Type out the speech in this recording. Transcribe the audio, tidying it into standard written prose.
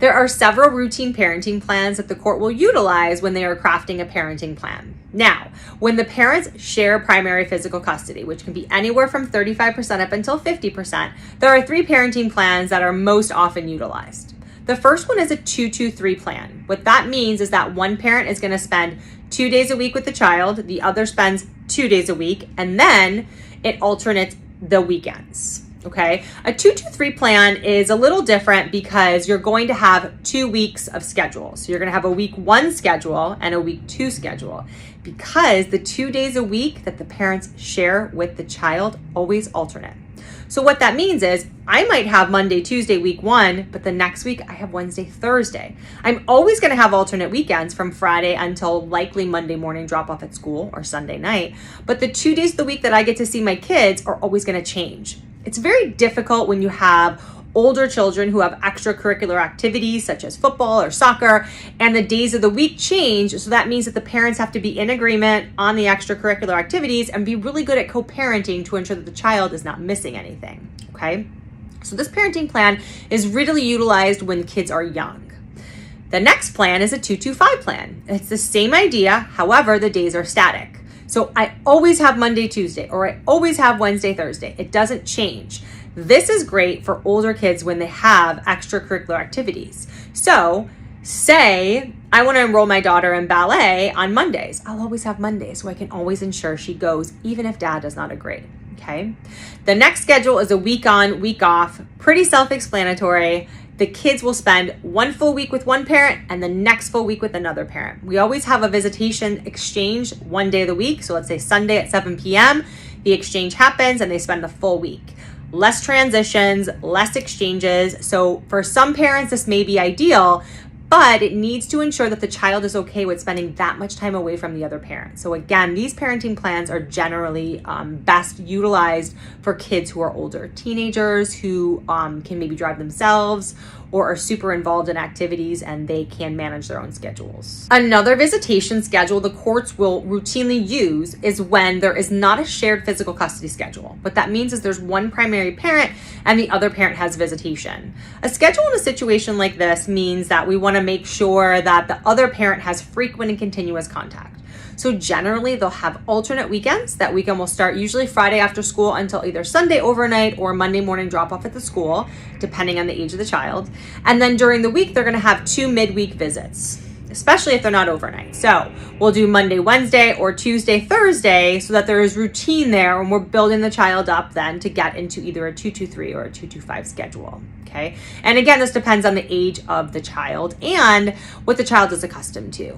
There are several routine parenting plans that the court will utilize when they are crafting a parenting plan. Now, when the parents share primary physical custody, which can be anywhere from 35% up until 50%, there are 3 parenting plans that are most often utilized. The first one is a 2-2-3 plan. What that means is that one parent is going to spend 2 days a week with the child, the other spends 2 days a week, and then it alternates the weekends. Okay, a 2-2-3 plan is a little different because you're going to have 2 weeks of schedule. So you're going to have a week 1 schedule and a week 2 schedule, because the 2 days a week that the parents share with the child always alternate. So what that means is I might have Monday, Tuesday, week 1, but the next week I have Wednesday, Thursday. I'm always going to have alternate weekends from Friday until likely Monday morning drop off at school or Sunday night. But the 2 days of the week that I get to see my kids are always going to change. It's very difficult when you have older children who have extracurricular activities such as football or soccer, and the days of the week change. So that means that the parents have to be in agreement on the extracurricular activities and be really good at co-parenting to ensure that the child is not missing anything. Okay, so this parenting plan is really utilized when kids are young. The next plan is a 2-2-5 plan. It's the same idea, however, the days are static. So I always have Monday, Tuesday, or I always have Wednesday, Thursday. It doesn't change. This is great for older kids when they have extracurricular activities. So say I want to enroll my daughter in ballet on Mondays. I'll always have Mondays, so I can always ensure she goes even if dad does not agree. Okay. The next schedule is a week on, week off, pretty self-explanatory. The kids will spend 1 full week with one parent and the next full week with another parent. We always have a visitation exchange 1 day of the week. So let's say Sunday at 7 p.m., the exchange happens and they spend the full week. Less transitions, less exchanges. So for some parents, this may be ideal, but it needs to ensure that the child is okay with spending that much time away from the other parent. So again, these parenting plans are generally best utilized for kids who are older, teenagers who can maybe drive themselves or are super involved in activities and they can manage their own schedules. Another visitation schedule the courts will routinely use is when there is not a shared physical custody schedule. What that means is there's one primary parent and the other parent has visitation. A schedule in a situation like this means that we want to make sure that the other parent has frequent and continuous contact. So generally they'll have alternate weekends. That weekend will start usually Friday after school until either Sunday overnight or Monday morning drop off at the school, depending on the age of the child. And then during the week, they're going to have 2 midweek visits, especially if they're not overnight. So we'll do Monday, Wednesday, or Tuesday, Thursday, so that there is routine there and we're building the child up then to get into either a 2-2-3 or a 2-2-5 schedule. Okay. And again, this depends on the age of the child and what the child is accustomed to.